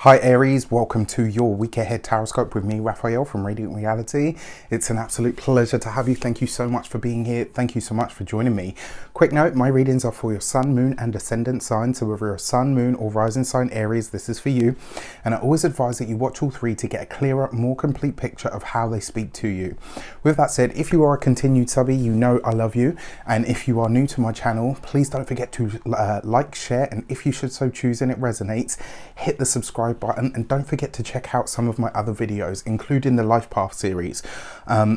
Hi Aries, welcome to your week ahead Taroscope with me, Raphael from Radiant Reality. It's an absolute pleasure to have you. Thank you so much for being here. Thank you so much for joining me. Quick note, my readings are for your sun, moon and ascendant sign. So whether you're a sun, moon or rising sign Aries, this is for you. And I always advise that you watch all three to get a clearer, more complete picture of how they speak to you. With that said, if you are a continued subby, you know I love you. And if you are new to my channel, please don't forget to like, share, and if you should so choose and it resonates, hit the subscribe button and don't forget to check out some of my other videos, including the Life Path series.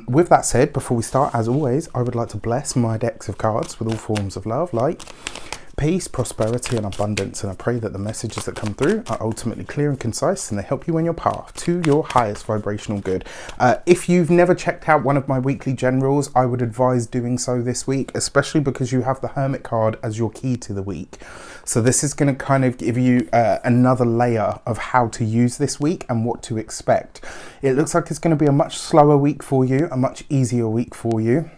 With that said, before we start, as always, I would like to bless my decks of cards with all forms of love, light, peace, prosperity and abundance, and I pray that the messages that come through are ultimately clear and concise and they help you on your path to your highest vibrational good. If you've never checked out one of my weekly generals, I would advise doing so this week, especially because you have the Hermit card as your key to the week. So this is going to kind of give you another layer of how to use this week and what to expect. It looks like it's going to be a much slower week for you, a much easier week for you.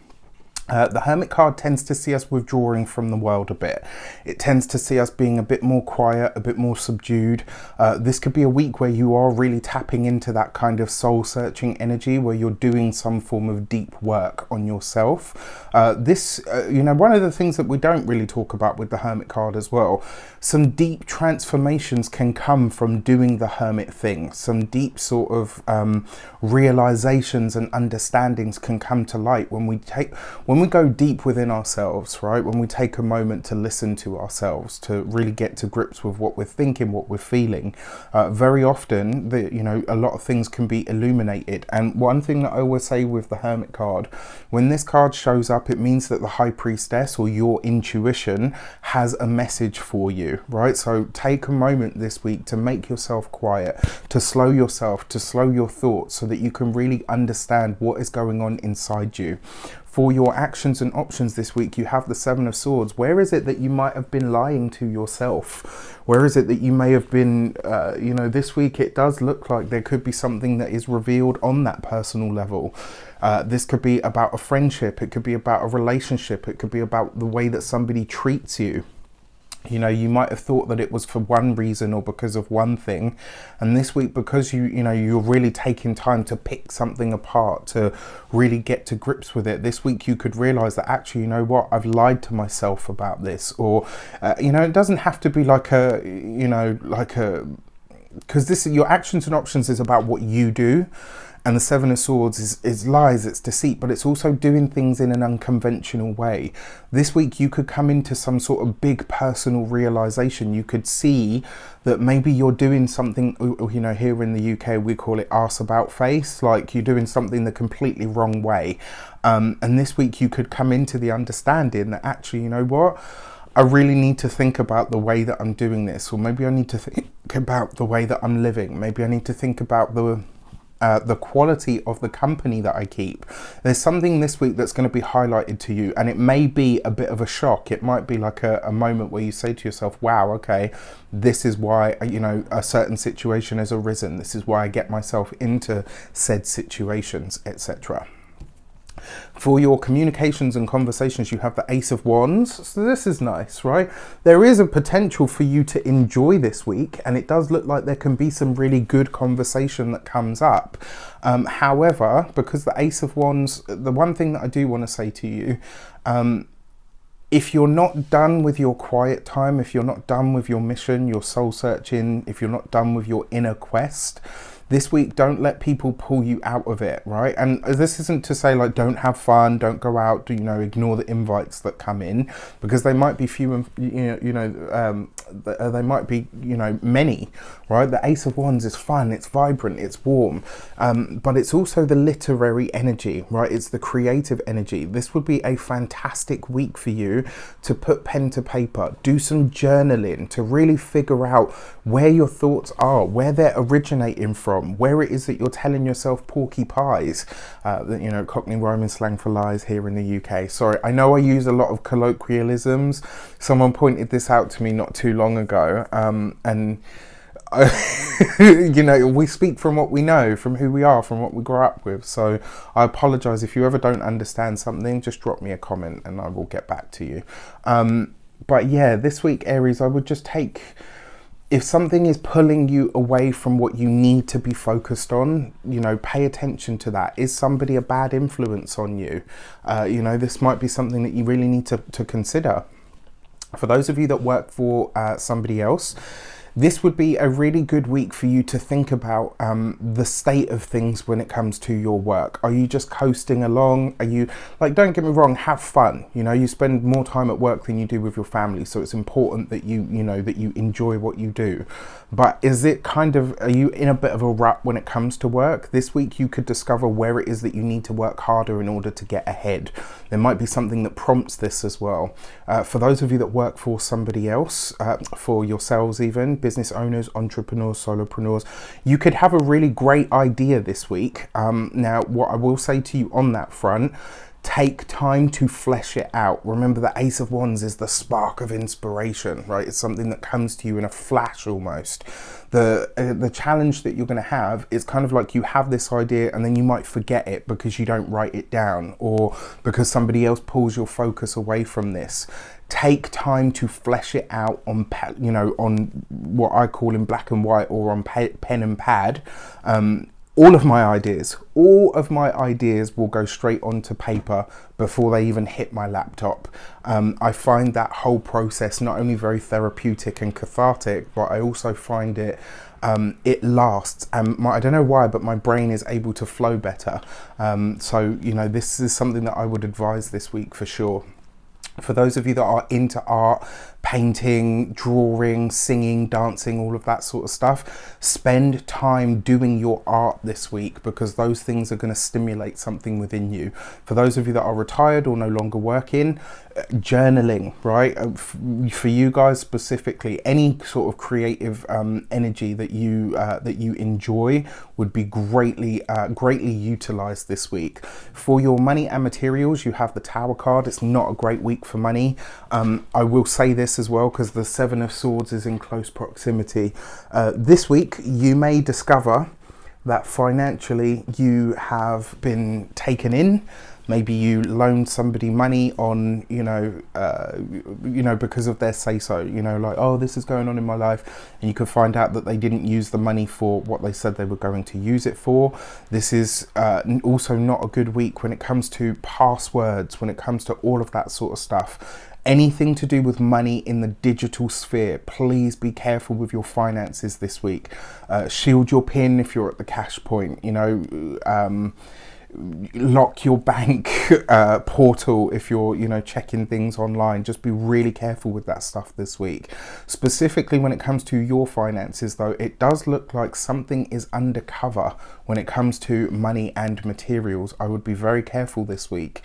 The Hermit card tends to see us withdrawing from the world a bit. It tends to see us being a bit more quiet, a bit more subdued. This could be a week where you are really tapping into that kind of soul-searching energy where you're doing some form of deep work on yourself. You know, one of the things that we don't really talk about with the Hermit card as well, some deep transformations can come from doing the Hermit thing. Some deep sort of realizations and understandings can come to light when we go deep within ourselves, right? When we take a moment to listen to ourselves, to really get to grips with what we're thinking, what we're feeling. Very often, you know, a lot of things can be illuminated. And one thing that I always say with the Hermit card, when this card shows up, it means that the High Priestess or your intuition has a message for you, right? So take a moment this week to make yourself quiet, to slow yourself, to slow your thoughts so that you can really understand what is going on inside you. For your actions and options this week, you have the Seven of Swords. Where is it that you might have been lying to yourself? Where is it that you may have been, you know, this week it does look like there could be something that is revealed on that personal level. This could be about a friendship. It could be about a relationship. It could be about the way that somebody treats you. You know, you might have thought that it was for one reason or because of one thing. And this week, because you're really taking time to pick something apart, to really get to grips with it, this week you could realize that actually, you know what, I've lied to myself about this. Or, you know, it doesn't have to be like a, you know, like a, because this, your actions and options is about what you do. And the Seven of Swords is lies, it's deceit, but it's also doing things in an unconventional way. This week you could come into some sort of big personal realization. You could see that maybe you're doing something, you know, here in the UK we call it arse about face, like you're doing something the completely wrong way. And this week you could come into the understanding that actually, you know what, I really need to think about the way that I'm doing this, or maybe I need to think about the way that I'm living. Maybe I need to think about the quality of the company that I keep. There's something this week that's going to be highlighted to you, and it may be a bit of a shock. It might be like a moment where you say to yourself, wow, okay, this is why, you know, a certain situation has arisen. This is why I get myself into said situations, etc. For your communications and conversations, you have the Ace of Wands. So this is nice, right? There is a potential for you to enjoy this week, and it does look like there can be some really good conversation that comes up. However, because the Ace of Wands, the one thing that I do want to say to you, if you're not done with your quiet time, if you're not done with your mission, your soul searching, if you're not done with your inner quest, this week, don't let people pull you out of it, right? And this isn't to say like don't have fun, don't go out, you know, ignore the invites that come in, because they might be few and they might be, you know, many, right? The Ace of Wands is fun, it's vibrant, it's warm, but it's also the literary energy, right? It's the creative energy. This would be a fantastic week for you to put pen to paper, do some journaling to really figure out where your thoughts are, where they're originating from, where it is that you're telling yourself porky pies, you know, Cockney rhyming slang for lies here in the UK. Sorry, I know I use a lot of colloquialisms. Someone pointed this out to me not too long ago, and you know, we speak from what we know, from who we are, from what we grew up with. So I apologize if you ever don't understand something. Just drop me a comment and I will get back to you. But yeah, this week, Aries, I would just take if something is pulling you away from what you need to be focused on, you know, pay attention to that. Is somebody a bad influence on you? You know, this might be something that you really need to consider. For those of you that work for somebody else, this would be a really good week for you to think about the state of things when it comes to your work. Are you just coasting along? Are you, like, don't get me wrong, have fun. You know, you spend more time at work than you do with your family, so it's important that you know, that you enjoy what you do. But is it kind of, are you in a bit of a rut when it comes to work? This week you could discover where it is that you need to work harder in order to get ahead. There might be something that prompts this as well. For those of you that work for somebody else, for yourselves even, business owners, entrepreneurs, solopreneurs, you could have a really great idea this week. Now, what I will say to you on that front, take time to flesh it out. Remember, the Ace of Wands is the spark of inspiration, right? It's something that comes to you in a flash almost. The challenge that you're going to have is kind of like, you have this idea and then you might forget it because you don't write it down, or because somebody else pulls your focus away from this. Take time to flesh it out on, you know, on what I call in black and white, or on pen and pad. All of my ideas will go straight onto paper before they even hit my laptop. I find that whole process not only very therapeutic and cathartic, but I also find it lasts. I don't know why, but my brain is able to flow better. So, you know, this is something that I would advise this week for sure. For those of you that are into art, painting, drawing, singing, dancing, all of that sort of stuff, spend time doing your art this week, because those things are going to stimulate something within you. For those of you that are retired or no longer working, journaling, right? For you guys specifically, any sort of creative energy that you enjoy would be greatly utilized this week. For your money and materials, you have the Tower card. It's not a great week for money. I will say this as well, because the Seven of Swords is in close proximity. This week, you may discover that financially you have been taken in. Maybe you loaned somebody money on, you know, because of their say-so, you know, like, oh, this is going on in my life. And you could find out that they didn't use the money for what they said they were going to use it for. This is also not a good week when it comes to passwords, when it comes to all of that sort of stuff. Anything to do with money in the digital sphere, please be careful with your finances this week. Shield your PIN if you're at the cash point, you know, lock your bank portal if you're, you know, checking things online. Just be really careful with that stuff this week. Specifically when it comes to your finances though, it does look like something is undercover when it comes to money and materials. I would be very careful this week.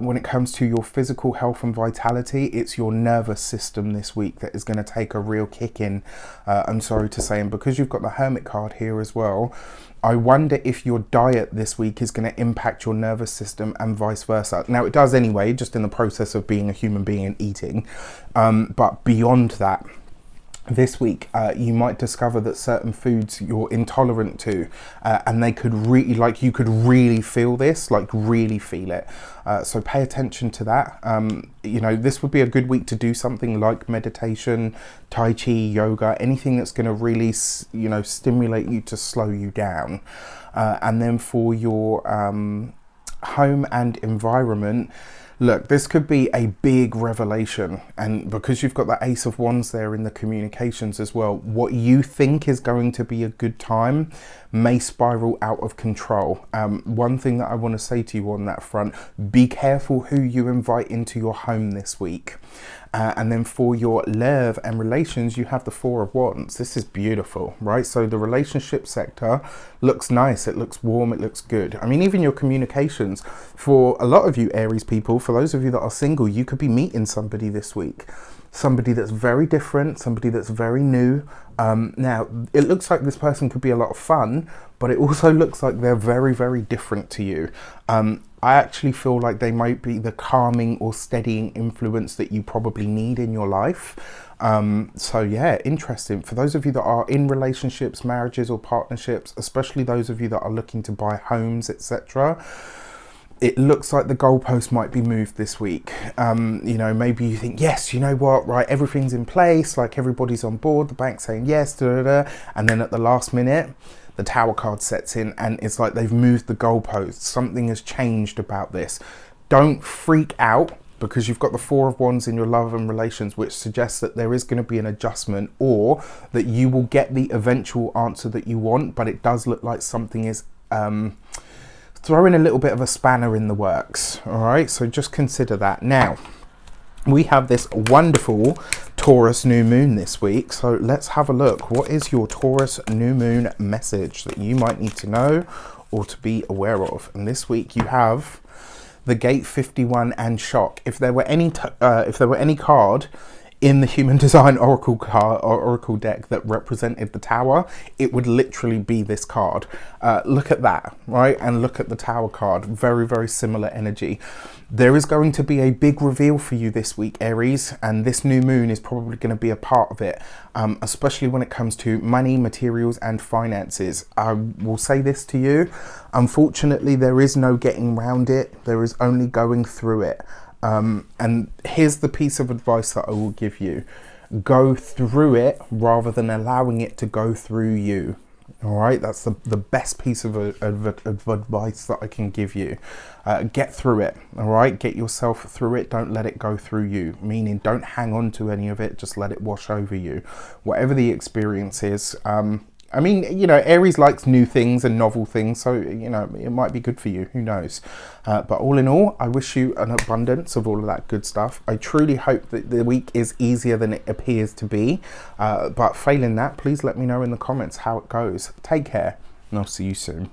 When it comes to your physical health and vitality, it's your nervous system this week that is going to take a real kick in, I'm sorry to say. And because you've got the Hermit card here as well, I wonder if your diet this week is going to impact your nervous system and vice versa. Now, it does anyway, just in the process of being a human being and eating. But beyond that, this week, you might discover that certain foods you're intolerant to, and they could really, like, you could really feel this, like really feel it. So pay attention to that. You know, this would be a good week to do something like meditation, Tai Chi, yoga, anything that's going to really, you know, stimulate you to slow you down. And then for your home and environment, look, this could be a big revelation, and because you've got the Ace of Wands there in the communications as well, what you think is going to be a good time may spiral out of control. One thing that I want to say to you on that front, be careful who you invite into your home this week. And then for your love and relations, you have the Four of Wands. This is beautiful, right? So the relationship sector looks nice. It looks warm. It looks good. I mean, even your communications, for a lot of you Aries people, for those of you that are single, you could be meeting somebody this week. Somebody that's very different, somebody that's very new. Now, it looks like this person could be a lot of fun, but it also looks like they're very, very different to you. I actually feel like they might be the calming or steadying influence that you probably need in your life. So yeah, interesting. For those of you that are in relationships, marriages or partnerships, especially those of you that are looking to buy homes, etc., it looks like the goalpost might be moved this week. You know, maybe you think, yes, you know what, right, everything's in place, like everybody's on board, the bank's saying yes, da, da, da. And then at the last minute, the Tower card sets in and it's like they've moved the goalposts. Something has changed about this. Don't freak out, because you've got the Four of Wands in your love and relations, which suggests that there is going to be an adjustment, or that you will get the eventual answer that you want, but it does look like something is throwing a little bit of a spanner in the works. All right, so just consider that. Now, we have this wonderful Taurus new moon this week, so let's have a look. What is your Taurus new moon message that you might need to know or to be aware of? And this week you have the Gate 51 and Shock. If there were any card in the Human Design Oracle deck that represented the Tower, it would literally be this card. Look at that, right? And look at the Tower card. Very, very similar energy. There is going to be a big reveal for you this week, Aries, and this new moon is probably going to be a part of it, especially when it comes to money, materials, and finances. I will say this to you. Unfortunately, there is no getting around it. There is only going through it. And here's the piece of advice that I will give you. Go through it rather than allowing it to go through you. All right, that's the best piece of advice that I can give you. Get through it. All right, get yourself through it. Don't let it go through you, meaning don't hang on to any of it. Just let it wash over you. Whatever the experience is, I mean, you know, Aries likes new things and novel things, so, you know, it might be good for you. Who knows? But all in all, I wish you an abundance of all of that good stuff. I truly hope that the week is easier than it appears to be. But failing that, please let me know in the comments how it goes. Take care, and I'll see you soon.